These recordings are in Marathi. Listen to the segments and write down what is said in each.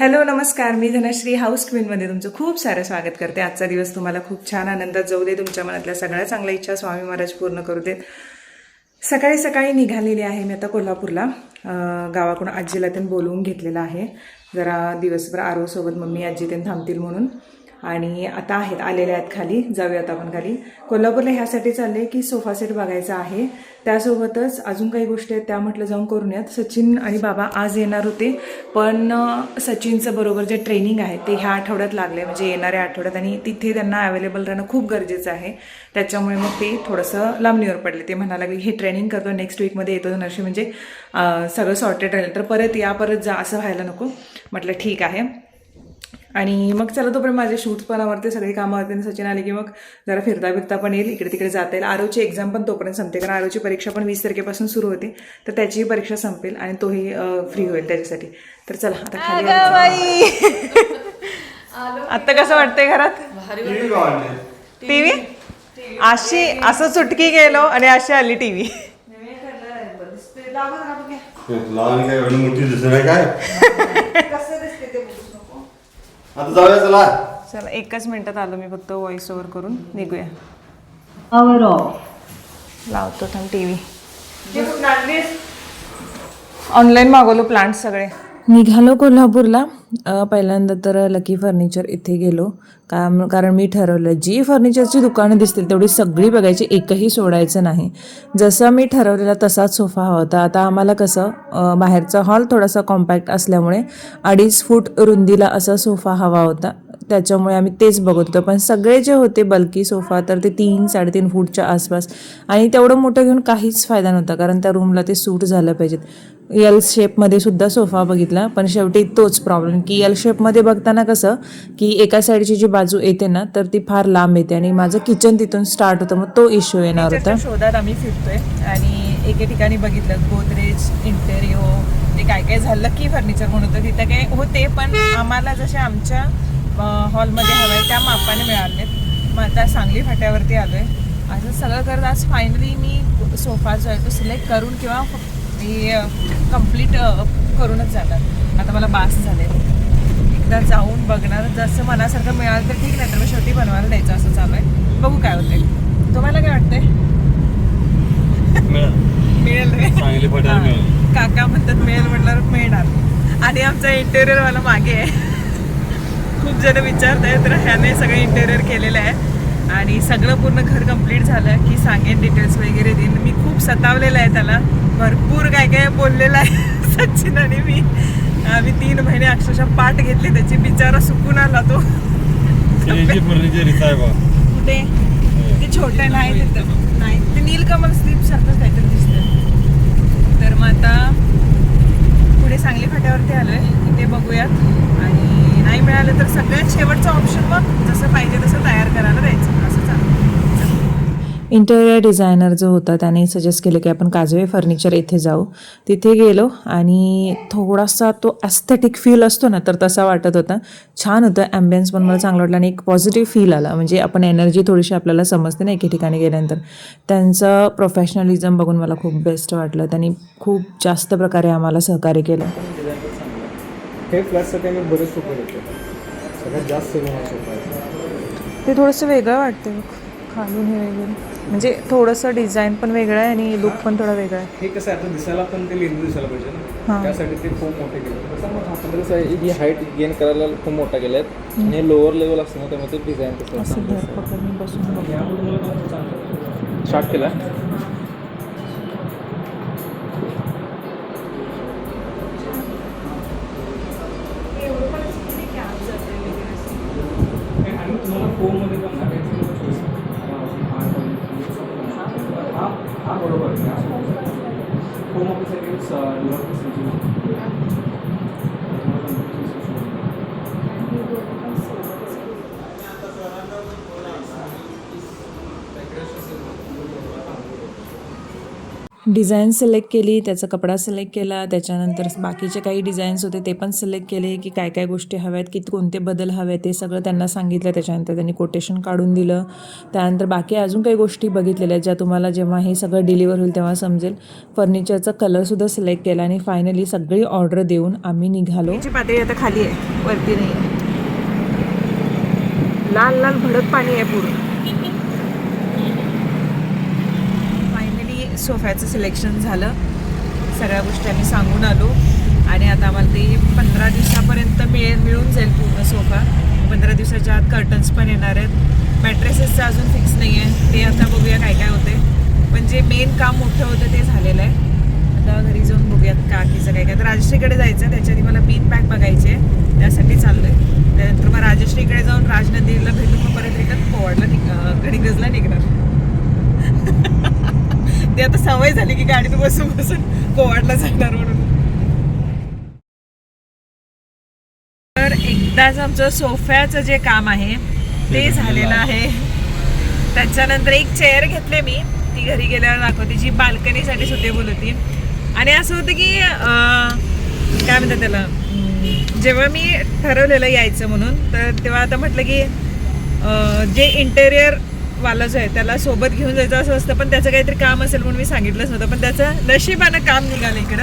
हॅलो नमस्कार, मी धनश्री हाऊस क्वीनमध्ये तुमचं खूप सारं स्वागत करते. आजचा दिवस तुम्हाला खूप छान आनंदात जाऊ दे. तुमच्या मनातल्या सगळ्या चांगल्या इच्छा स्वामी महाराज पूर्ण करू देत. सकाळी सकाळी निघालेली आहे मी आता कोल्हापूरला. गावाकडून आजीला त्यांनी बोलवून घेतलेलं आहे. जरा दिवसभर आरोसोबत मम्मी आजी त्यांनी थांबतील म्हणून. आणि आता आलेले आहेत खाली. जाऊयात आपण खाली. कोल्हापूरला ह्यासाठी चालले की सोफा सेट बघायचा आहे. त्यासोबतच अजून काही गोष्टी आहेत त्या म्हटलं जाऊन करूयात. सचिन आणि बाबा आज येणार होते, पण सचिनचं बरोबर जे ट्रेनिंग आहे ते ह्या आठवड्यात लागले, म्हणजे येणाऱ्या आठवड्यात, आणि तिथे त्यांना अवेलेबल राहणं खूप गरजेचं आहे. त्याच्यामुळे मग ते थोडंसं लांबणीवर पडले. ते म्हणायला लागले हे ट्रेनिंग करतो, नेक्स्ट वीकमध्ये येतो नर्शी, म्हणजे सगळं सॉर्टेड राहील, तर परत या परत जा असं व्हायला नको. म्हटलं ठीक आहे. आणि मग चला तोपर्यंत माझे शूट पण आवडते, सगळी कामं आवडते. सचिन आले की मग जरा फिरता पण येईल, इकडे तिकडे जाता येईल. आरोची एक्झाम पण तोपर्यंत संपते, कारण आरोची परीक्षा पण 20 तारखेपासून सुरू होते, तर त्याचीही परीक्षा संपेल आणि तोही फ्री होईल त्याच्यासाठी. तर चला आता खाली. आता कसं वाटतंय घरात? टीव्ही अशी असं चुटकी गेलो आणि अशी आली टीव्ही. आता जाऊया चला. चला एकच मिनिटात आलो मी, फक्त व्हॉइस ओव्हर करून निघूया. लावतो थांब टीव्ही. ऑनलाईन मागवलो प्लांट सगळे. निघालो कोल्हापूरला. पहिल्यांदा तर लकी फर्निचर इथे गेलो, कारण मी ठरवलं जी फर्निचरची दुकानं दिसतील तेवढी सगळी बघायची, एकही सोडायचं नाही. जसं मी ठरवलेला तसाच सोफा हवा होता. आता आम्हाला कसं बाहेरचा हॉल थोडासा कॉम्पॅक्ट असल्यामुळे 2.5 फूट रुंदीला असा सोफा हवा होता, त्याच्यामुळे आम्ही तेच बघत होतो. पण सगळे जे होते बल्की सोफा तर ते 3-3.5 फूटच्या आसपास, आणि तेवढं मोठं घेऊन काहीच फायदा नव्हता, कारण त्या रूमला ते सूट झालं पाहिजेत. एल शेपमध्ये सुद्धा सोफा बघितला, पण शेवटी तोच प्रॉब्लेम की एल शेपमध्ये बघताना कसं की एका साईडची जी बाजू येते ना तर ती फार लांब येते, आणि माझं किचन तिथून स्टार्ट होतं, मग तो इश्यू येणार होता. शोधात आम्ही फिरतोय आणि एके ठिकाणी बघितलं गोदरेज इंटेरियो, ते काय काय झालं की फर्निचर म्हणून होतं, तिथं काय होते, पण आम्हाला जसे आमच्या हॉलमध्ये हवंय त्या मापाने मिळालेत. मग आता सांगली फाट्यावरती आलोय. असं सगळं करत आज फायनली मी सोफा जो आहे तो सिलेक्ट करून किंवा मी कंप्लीट करूनच जाणार. आता मला बास झाले, एकदा जाऊन बघणार, जसं मनासारखं मिळालं तर ठीक, नाही तर मग शेवटी बनवायला द्यायचं असं चालू आहे. बघू काय होतंय. तुम्हाला काय वाटतंय? मिळेल. काका म्हणतात मिळेल, म्हटल्यावर मिळणार. आणि आमचा इंटेरियरवाला मागे आहे. खूप जण विचारत आहेत, तर ह्याने सगळं इंटेरियर केलेलं आहे आणि सगळं पूर्ण घर कंप्लीट झालं की सांगेन, डिटेल्स वगैरे देईन. मी खूप सतावलेलं आहे त्याला, भरपूर काय काय बोललेलं आहे सचिन आणि मी. आम्ही 3 महिने अक्षरशः पाठ घेतली त्याची, बिचारा सुकून आला तो. कुठे ते छोटं नाही तिथं, नाही ते नीलकमल स्लीप सारखं काहीतरी दिसतं. तर मग आता पुढे सांगली फाट्यावरती आलोय, तिथे बघूयात. आणि नाही मिळालं तर सगळ्यात शेवटचं ऑप्शन मग जसं पाहिजे तसं तयार करायला द्यायचं, असं चालू. इंटेरियर डिझायनर जो होता त्याने सजेस्ट केलं की आपण काजवे फर्निचर येथे जाऊ. तिथे गेलो आणि थोडासा तो ॲस्थेटिक फील असतो ना, तर तसा वाटत होता. छान होतं, ॲम्बियन्स पण मला चांगलं वाटलं आणि एक पॉझिटिव्ह फील आला, म्हणजे आपण एनर्जी थोडीशी आपल्याला समजते ना एके ठिकाणी गेल्यानंतर. त्यांचं प्रोफेशनलिझम बघून मला खूप बेस्ट वाटलं. त्यांनी खूप जास्त प्रकारे आम्हाला सहकार्य केलं. हे फ्लॅटसाठी आम्ही बरेच सोपे घेतो, सगळ्यात जास्त सोपं आहे. ते थोडंसं वेगळं वाटतं खालून हे वगैरे, म्हणजे थोडंसं डिझाईन पण वेगळं आहे आणि लुक पण थोडा वेगळा आहे. हे कसं आहे, आता दिसायला पण ते लेंदी दिसायला पाहिजे ना, त्यासाठी ते खूप मोठे केले. तसं कसं आहे, ही हाईट गेन करायला खूप मोठा केल्या आहेत आणि हे लोअर लेवल असतं ना, त्यामुळे ते डिझाईन कसं बसून स्टार्ट केला. तुम्हाला फोममध्ये पण टाकायचं चॉईस हा बरोबर आहे. फोम डिझाईन सिलेक्ट केली, त्याचा कपडा सिलेक्ट केला, त्याच्यानंतर बाकीचे काही डिझाईन्स होते ते पण सिलेक्ट केले की काय काय गोष्टी हव्या आहेत, की कोणते बदल हवे आहेत ते सगळं त्यांना सांगितलं. त्याच्यानंतर त्यांनी कोटेशन काढून दिलं. त्यानंतर बाकी अजून काही गोष्टी बघितलेल्या आहेत ज्या तुम्हाला जेव्हा हे सगळं डिलिव्हर होईल तेव्हा समजेल. फर्निचरचा कलरसुद्धा सिलेक्ट केला आणि फायनली सगळी ऑर्डर देऊन आम्ही निघालो. पातळी आता खाली आहे, वरती नाही. लाल लाल भडक पाणी आहे पूर्ण. सोफ्याचं सिलेक्शन झालं, सगळ्या गोष्टी आम्ही सांगून आलो आणि आता आम्हाला ते 15 दिवसापर्यंत मिळून जाईल पूर्ण सोफा. 15 दिवसाच्या आत कर्टन्स पण येणार आहेत. मॅट्रेसेसचं अजून फिक्स नाही आहे, ते आता बघूया काय काय होते. पण जे मेन काम मोठं होतं ते झालेलं आहे. आता घरी जाऊन बघूयात काकीचं काय काय. तर राजश्रीकडे जायचं, त्याच्या आधी मला बीन बॅग बघायचे आहे, त्यासाठी चाललो आहे. त्यानंतर मग राजश्रीकडे जाऊन राजनंदिनीला भेटून मग परत रिटर्न पोवाडला गडिंग्लजला निघणार. ते आता सवय झाली की गाडीत बसून बसून पोवाडला जाणार म्हणून. तर एकदाच आमचं सोफ्याचं जे काम आहे ते झालेलं आहे. त्याच्यानंतर एक चेअर घेतले मी, ती घरी गेल्यावर दाखवते, जी बाल्कनीसाठी सुटेबल होती. आणि असं होतं की काय म्हणतात त्याला, जेव्हा मी ठरवलेलं यायचं म्हणून, तर तेव्हा आता म्हटलं की जे इंटेरियर वाला जो आहे त्याला सोबत घेऊन जायचं असं असतं, पण त्याचं काहीतरी काम असेल म्हणून मी सांगितलंच नव्हतं. पण त्याचं नशिबानं काम निघालं इकडं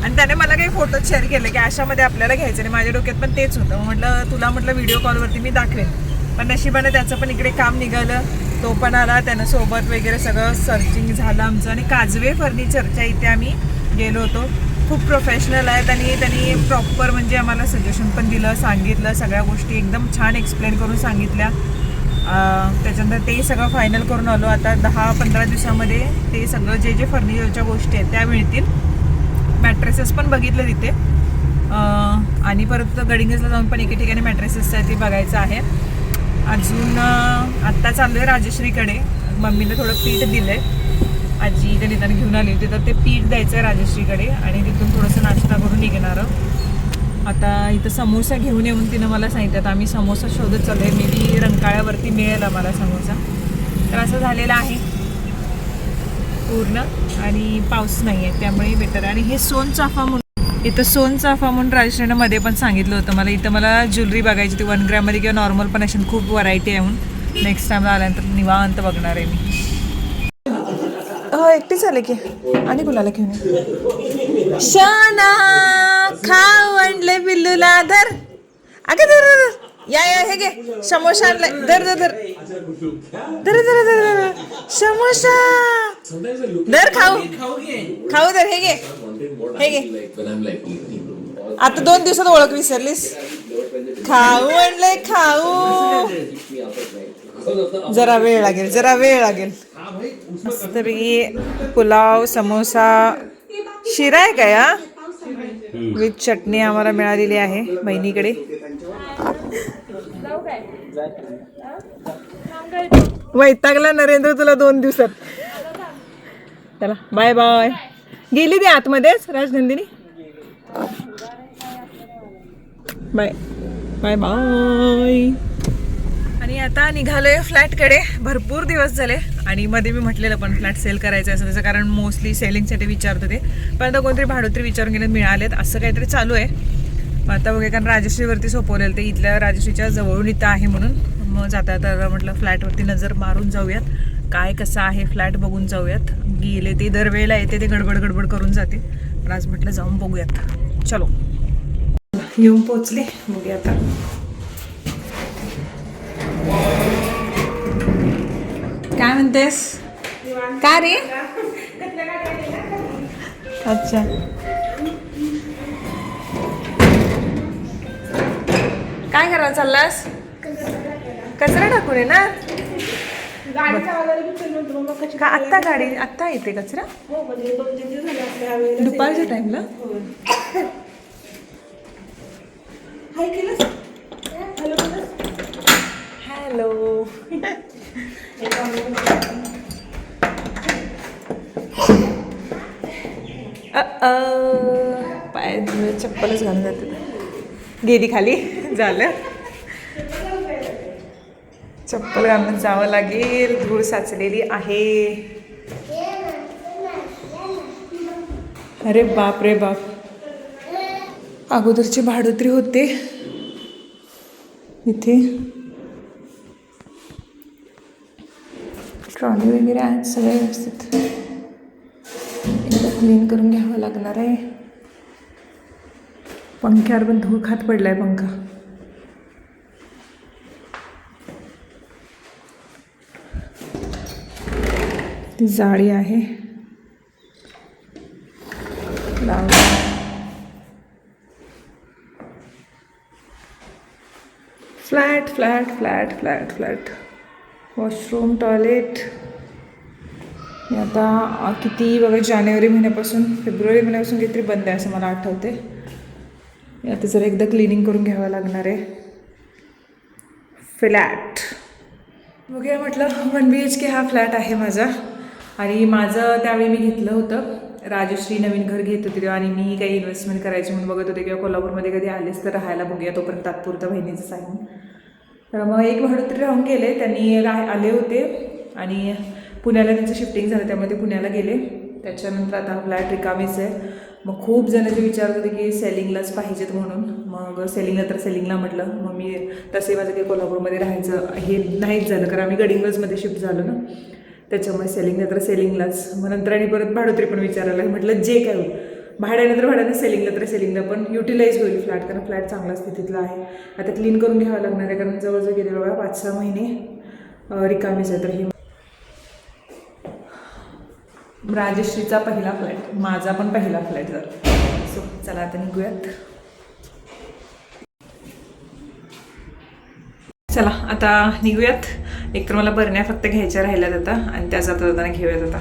आणि त्याने मला काही फोटो शेअर केले की अशामध्ये आपल्याला घ्यायचं नाही. माझ्या डोक्यात पण तेच होतं. म्हटलं तुला म्हटलं व्हिडिओ कॉलवरती मी दाखवेन, पण नशिबानं त्याचं पण इकडे काम निघालं. तो पण आला, त्यानं सोबत वगैरे सगळं सर्चिंग झालं आमचं. आणि काजवे फर्निचरच्या इथे आम्ही गेलो होतो. खूप प्रोफेशनल आहेत आणि त्यांनी प्रॉपर म्हणजे आम्हाला सजेशन पण दिलं, सांगितलं, सगळ्या गोष्टी एकदम छान एक्सप्लेन करून सांगितल्या. त्याच्यानंतर ते सगळं फायनल करून आलो. आता 10-15 दिवसामध्ये ते सगळं जे जे फर्निचरच्या गोष्टी आहेत त्या मिळतील. मॅट्रेसेस पण बघितले तिथे आणि परत गडिंग्लजला जाऊन पण एके ठिकाणी मॅट्रेसेससाठी बघायचं आहे. अजून आत्ता चाललो आहे राजश्रीकडे. मम्मीनं थोडं पीठ दिलं आहे, आजी इथे निदान घेऊन आली होती, तर ते पीठ द्यायचं आहे राजश्रीकडे आणि तिथून थोडंसं नाश्ता करून निघणार. आता इथं समोसा घेऊन येऊन तिनं मला सांगितलं, तर आम्ही समोसा शोधत चालू आहे. मे बी रंकाळ्यावरती मिळेल आम्हाला समोसा. तर असं झालेलं आहे पूर्ण आणि पाऊस नाही आहे त्यामुळे बेटर. आणि हे सोनचाफा म्हणून, इथं सोनचाफा म्हणून राजश्रीनं मध्ये पण सांगितलं होतं मला. इथं मला ज्वेलरी बघायची, ती 1 ग्रॅममध्ये किंवा नॉर्मल पण अशी खूप व्हरायटी आहे म्हणून. नेक्स्ट टाइमला आल्यानंतर निवांत बघणार आहे मी. हो एकटीच आले की आणि कुणाला घेऊन शाना खाऊ आणले बिल्लूला. धर अगं धर या हे घे समोसा आणलाय. धर धर धर धर धर धर समोसा धर खाऊ खाऊ धर हे घे हे घे. आता 2 दिवसात ओळख विसरलीस. खाऊ आणलंय खाऊ. जरा वेळ लागेल जरा वेळ लागेल. मस्तपैकी पुलाव समोसा शिरा आहे का या विथ चटणी आम्हाला मिळालेली आहे बहिणीकडे. वैतागला नरेंद्र तुला 2 दिवसात. चला बाय बाय. गेली ती आतमध्येच राजनंदिनी. Bye bye bye. आणि आता निघालोय फ्लॅटकडे. भरपूर दिवस झाले आणि मध्ये मी म्हटलेलं पण फ्लॅट सेल करायचं असं त्याचं, कारण मोस्टली सेलिंगसाठी विचारत होते. पण आता कोणतरी भाडोत्री विचारून गेले मिळालेत असं काहीतरी चालू आहे. मग आता बघा, कारण राजश्रीवरती सोपवलेलं ते इथल्या राजश्रीच्या जवळून इथं आहे म्हणून. मग जाता आता म्हटलं फ्लॅटवरती नजर मारून जाऊयात, काय कसं आहे फ्लॅट बघून जाऊयात. गेले ते दरवेळेला येते ते गडबड गडबड करून जाते, पण आज म्हटलं जाऊन बघूयात. चलो येऊन पोचले, बघूया आता. काय म्हणतेस का रे. अच्छा काय करायला चाललास. कचरा टाकून आहे ना का. आत्ता गाडी आत्ता येते कचरा दुपारच्या टाइमला. हॅलो पाय चप्पलच घालून जाते. गेली खाली झालं. चप्पल घालून जावं लागेल, धूळ साचलेली आहे. अरे बाप रे बाप. अगोदरची भाडोत्री होते इथे. ट्रॉली वगैरे आहेत सगळे व्यवस्थित. एकदा क्लीन करून घ्यावं लागणार आहे. पंख्यावर पण धूळ खात पडलाय पंखा. ती जाळी आहे flat flat flat flat flat. Washroom toilet. आता किती बघा जानेवारी महिन्यापासून फेब्रुवारी महिन्यापासून काहीतरी बंद आहे असं मला आठवते. आता जर एकदा क्लिनिंग करून घ्यावं लागणार आहे. फ्लॅट बघूया म्हटलं. 1 BHK हा फ्लॅट आहे माझा. आणि माझं त्यावेळी मी घेतलं होतं. राजश्री नवीन घर घेत होती तेव्हा आणि मी काही इन्व्हेस्टमेंट करायची म्हणून बघत होते किंवा कोल्हापूरमध्ये कधी आलेच तर राहायला बघूया तोपर्यंत तात्पुरतं बहिणीचं सांगून. तर मग एक भाडोत्री राहून गेले. त्यांनी आले होते आणि पुण्याला त्यांचं शिफ्टिंग झालं त्यामुळे ते पुण्याला गेले. त्याच्यानंतर आता फ्लॅट रिकामीच आहे. मग खूप जण जे विचारत होते की सेलिंगलाच पाहिजेत म्हणून. मग सेलिंगला तर सेलिंगला म्हटलं. मग मी तसे माझं काही कोल्हापूरमध्ये राहायचं हे नाहीच झालं कारण आम्ही गडिंग्लजमध्ये शिफ्ट झालो ना. त्याच्यामुळे सेलिंगला तर सेलिंगलाच. मग नंतर आणि परत भाडोत्री पण विचारायला म्हटलं जे काय होईल भाड्याने तर भाड्याने सेलिंगला तर सेलिंगला पण युटिलाइज होईल फ्लॅट कारण फ्लॅट चांगल्या स्थितीतला आहे. आता क्लीन करून घ्यावं लागणार आहे कारण जवळजवळ गेले बघा 5-6 महिने रिकामीच आहे. तर हे राजश्रीचा पहिला फ्लॅट, माझा पण पहिला फ्लॅट झाला. सो चला आता निघूयात. चला आता निघूयात. एकतर मला बरण्या फक्त घ्यायच्या राहिल्यात आता आणि त्या जाता जाताना घेऊयात. आता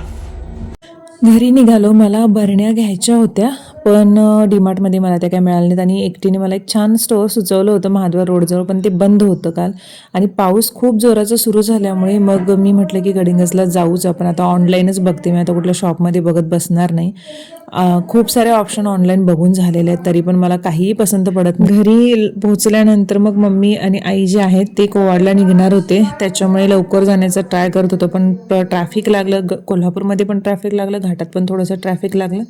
घरी निघालो. मला बरण्या घ्यायच्या होत्या पण डीमार्टमध्ये मला त्या काय मिळाल्या नाहीत. आणि एकटीने मला एक छान स्टोअर सुचवलं होतं महाद्वार रोडजवळ पण ते बंद होतं काल. आणि पाऊस खूप जोराचा सुरू झाल्यामुळे मग मी म्हटलं की गडिंग्लजला जाऊच आपण. आता ऑनलाईनच बघते मी. आता कुठल्या शॉपमध्ये बघत बसणार नाही. खूप सारे ऑप्शन ऑनलाईन बघून झालेले आहेत तरी पण मला काहीही पसंत पडत नाही. घरी पोहोचल्यानंतर मग मम्मी आणि आई जे आहेत ते कोवाडला निघणार होते त्याच्यामुळे लवकर जाण्याचा ट्राय करत होतो पण ट्रॅफिक लागलं. कोल्हापूरमध्ये पण ट्रॅफिक लागलं, घाटात पण थोडंसं ट्रॅफिक लागलं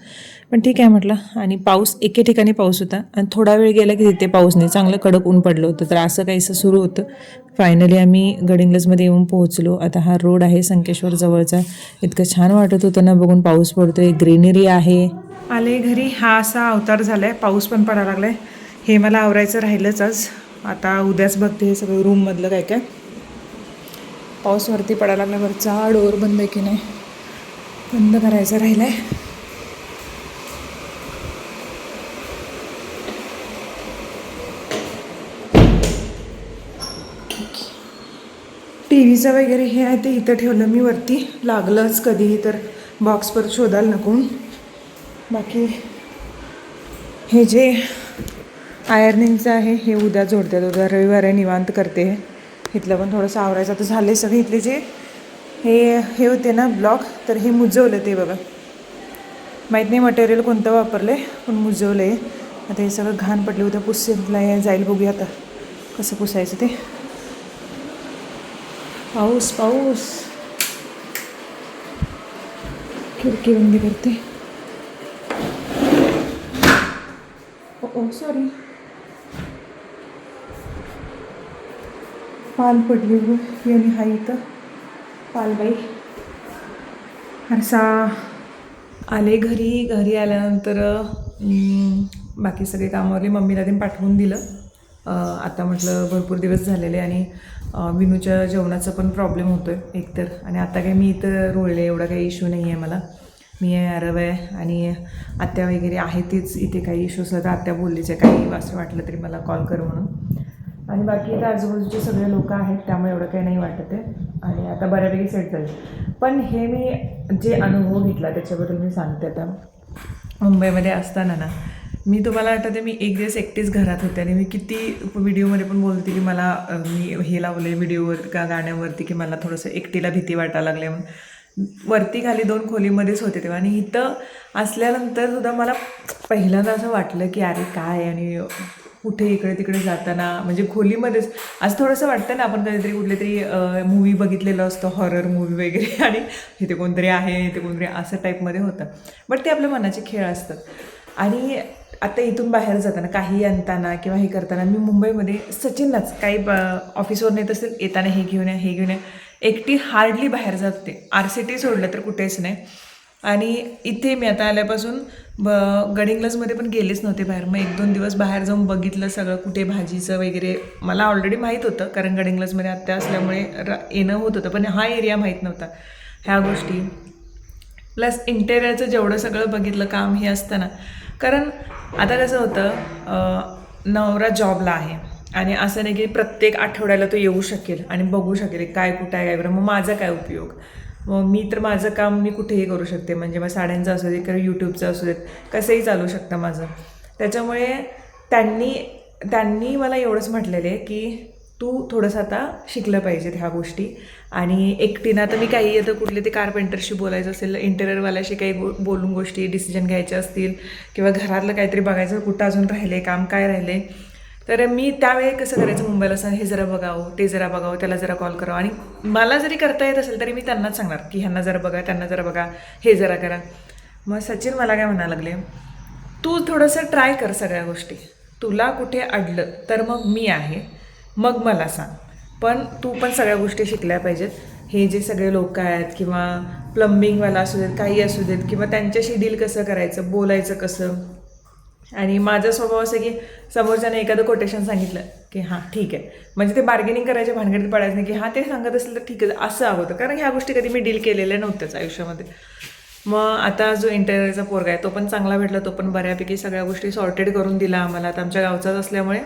पण ठीक आहे म्हटलं. आणि पाऊस एके ठिकाणी पाऊस होता आणि थोडा वेळ गेला की तिथे पाऊस नाही, चांगलं कडक ऊन पडलं होतं. तर असं काहीसं सुरू होतं. फायनली आम्ही गडिंग्लजमध्ये येऊन पोहोचलो. आता हा रोड आहे संकेश्वर जवळचा. इतकं छान वाटत होतं ना बघून. पाऊस पडतोय, ग्रीनरी आहे. आले घरी. हा असा अवतार झाला आहे. पाऊस पण पडायला लागला आहे. हे मला आवरायचं राहिलंच आज. आता उद्याच बघते हे सगळं रूममधलं काय काय. पाऊस वरती पडायला लागला. वरचा डोअर बंद आहे की नाही बंद करायचं राहिलं आहे. TV वगैरे हे आहे ते इथं ठेवलं मी वरती. लागलंच कधीही तर बॉक्स परत शोधायला नको. बाकी हे जे आयर्निंगचं आहे हे उद्या जोडतात. उद्या रविवार आहे, निवांत करते. इथलं पण थोडंसं आवरायचं आता झाले सगळे. इथले जे हे होते ना ब्लॉक तर हे मुजवलं ते बघा. माहीत नाही मटेरियल कोणतं वापरलं पण मुजवलं आहे. आता हे सगळं घाण पडले. उद्या पुसायला जाईल. बघूया आता कसं पुसायचं ते. पाऊस पाऊस. खिडकी बंद करते. ओ सॉरी. पाल पडली ही आणि हा इथं पालबाई. असा आले घरी आल्यानंतर बाकी सगळे कामावरली मम्मीला ते पाठवून दिलं. आता म्हटलं भरपूर दिवस झालेले आणि विनूच्या जेवणाचा पण प्रॉब्लेम होतो आहे एकतर. आणि आता काही मी इथं रोळले एवढा काही इश्यू नाही आहे मला. मी आहे, आरव आहे आणि आत्या वगैरे आहे. तीच इथे काही इश्यू असला तर आत्या बोललीच आहे. काही असं वाटलं तरी मला कॉल कर म्हणून. आणि बाकी इथं आजूबाजूचे सगळे लोक आहेत त्यामुळे एवढं काही नाही वाटत आहे. आणि आता बऱ्यापैकी सेट झाले. पण हे मी जे अनुभव घेतला त्याच्याबद्दल मी सांगते. आता मुंबईमध्ये असताना ना मी तुम्हाला आठवते मी एक दिवस एकटीच घरात होते आणि मी किती व्हिडिओमध्ये पण बोलते की मला मी हे लावले व्हिडिओवर का गाण्यावरती की मला थोडंसं एकटीला भीती वाटायला लागली म्हणून. वरती खाली 2 खोलीमध्येच होते तेव्हा. आणि इथं असल्यानंतर सुद्धा मला पहिल्यांदा असं वाटलं की अरे काय. आणि कुठे इकडे तिकडे जाताना म्हणजे खोलीमध्येच आज थोडंसं वाटतं ना आपण कधीतरी कुठले तरी मूवी बघितलेलं असतं हॉरर मूवी वगैरे आणि इथे कोणतरी आहे इथे कोणतरी असं टाईपमध्ये होतं. बट ते आपल्या मनाचे खेळ असतात. आणि आता इथून बाहेर जाताना काही आणताना किंवा हे करताना मी मुंबईमध्ये सचिनलाच काही ऑफिसवर येत असेल येताना हे घेऊन या हे घेऊन या एकटी हार्डली बाहेर जाते. RCT सोडलं तर कुठेच नाही. आणि इथे मी आता आल्यापासून गडिंग्लजमध्ये पण गेलेच नव्हते बाहेर. मग 1-2 दिवस बाहेर जाऊन बघितलं सगळं कुठे भाजीचं वगैरे. मला ऑलरेडी माहीत होतं कारण गडिंग्लजमध्ये आत्या असल्यामुळे येणं होत होतं पण हा एरिया माहीत नव्हता. ह्या गोष्टी प्लस इंटेरियरचं जेवढं सगळं बघितलं काम हे असतं ना. कारण आता कसं होतं नवरा जॉबला आहे आणि असं नाही की प्रत्येक आठवड्याला तो येऊ शकेल आणि बघू शकेल काय कुठं आहे काय बरं. मग माझा काय उपयोग. मग मी तर माझं काम मी कुठेही करू शकते. म्हणजे मग साड्यांचं असू दे किंवा यूट्यूबचं असू देत कसंही चालू शकतं माझं. त्याच्यामुळे त्यांनी मला एवढंच म्हटलेलं आहे की तू थोडंसं आता शिकलं पाहिजेत ह्या गोष्टी. आणि एकटीनं आता मी काही येतं कुठले ते कारपेंटरशी बोलायचं असेल इंटेरियरवाल्याशी काही बोलून गोष्टी डिसिजन घ्यायचे असतील किंवा घरातलं काहीतरी बघायचं कुठं अजून राहिले काम काय राहिले तर मी त्यावेळी कसं करायचं मुंबईला असं हे जरा बघावं ते जरा बघावं त्याला जरा कॉल करावं. आणि मला जरी करता येत असेल तरी मी त्यांनाच सांगणार की ह्यांना जरा बघा त्यांना जरा बघा हे जरा करा. मग सचिन मला काय म्हणायला लागले तू थोडंसं ट्राय कर सगळ्या गोष्टी. तुला कुठे अडलं तर मग मी आहे मग मला सांग. पण तू पण सगळ्या गोष्टी शिकल्या पाहिजेत. हे जे सगळे लोक आहेत किंवा प्लंबिंगवाला असू देत काही असू देत किंवा त्यांच्याशी डील कसं करायचं बोलायचं कसं. आणि माझा स्वभाव असं की समोरच्याने एखादं कोटेशन सांगितलं की हां ठीक आहे म्हणजे ते बार्गेनिंग करायच्या भानगडीत पडायचं नाही की हां ते सांगत असेल तर ठीक आहे असं हवं होतं. कारण ह्या गोष्टी कधी मी डील केलेल्या नव्हत्याच आयुष्यामध्ये. मग आता जो इंटेरियरचा पोरगा आहे तो पण चांगला भेटला. तो पण बऱ्यापैकी सगळ्या गोष्टी सॉर्टेड करून दिला आम्हाला. आता आमच्या गावचाच असल्यामुळे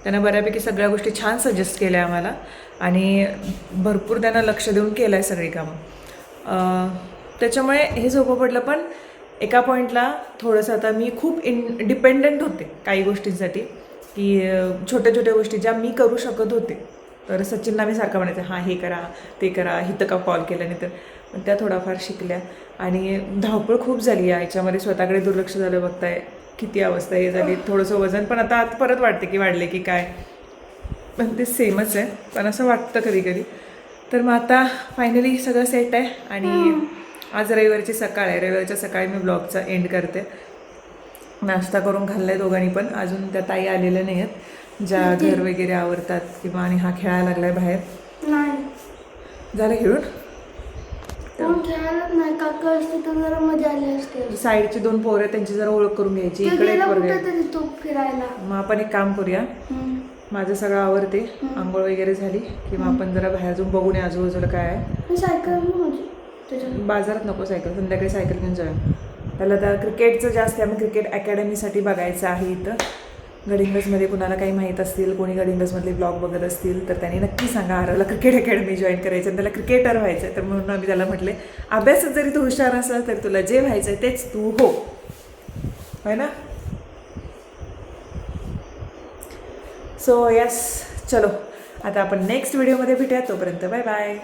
त्यानं बऱ्यापैकी सगळ्या गोष्टी छान सजेस्ट केल्या आम्हाला आणि भरपूर त्यांना लक्ष देऊन केलं आहे सगळी कामं. त्याच्यामुळे हे सोपं पडलं. पण एका पॉईंटला थोडंसं आता मी खूप डिपेंडंट होते काही गोष्टींसाठी की छोट्या छोट्या गोष्टी ज्या मी करू शकत होते तर सचिनला मी सारखं म्हणायचं हां हे करा ते करा हिथं का कॉल केला नाही तर. पण त्या थोडाफार शिकल्या. आणि धावपळ खूप झाली याच्यामध्ये स्वतःकडे दुर्लक्ष झालं बघताय किती अवस्था हे झाली. थोडंसं वजन पण आता परत वाटते की वाढले की काय पण ते सेमच आहे. पण असं वाटतं कधी कधी. तर मग आता फायनली सगळं सेट आहे. आणि आज रविवारची सकाळ आहे. रविवारच्या सकाळी मी ब्लॉगचा एंड करते. नाश्ता करून खाल्ला आहे दोघांनी पण. अजून त्या ताई आलेल्या नाही आहेत ज्या घर वगैरे आवरतात किंवा आणि हा खेळायला लागला आहे बाहेर. झालं खेळून नाही काका असते तर जरा मजा आली असते. साईडची 2 पोरं त्यांची जरा ओळख करून घ्यायची. इकडे एक पोरगा तो फिरायला. मग आपण एक काम करूया माझं सगळं आवरते आंघोळ वगैरे झाली किंवा आपण जरा बाहेर जाऊन बघून या आजूबाजूला काय आहे. सायकल बाजारात नको सायकल संध्याकाळी सायकल घेऊन जाऊया. त्याला आता क्रिकेटचं जास्त आम्ही क्रिकेट अकॅडमीसाठी बघायचं आहे इथं गडिंग्लजमध्ये. कुणाला काही माहीत असतील कोणी गडिंग्लजमधले ब्लॉग बघत असतील तर त्यांनी नक्की सांगा आरवला क्रिकेट अकॅडमी जॉईन करायचं आणि त्याला क्रिकेटर व्हायचं आहे. तर म्हणून आम्ही त्याला म्हटले अभ्यासात जरी तू हुशार असेल तर तुला जे व्हायचं आहे तेच तू हो है ना. सो यस चलो आता आपण नेक्स्ट व्हिडिओमध्ये भेटूया. तोपर्यंत बाय बाय.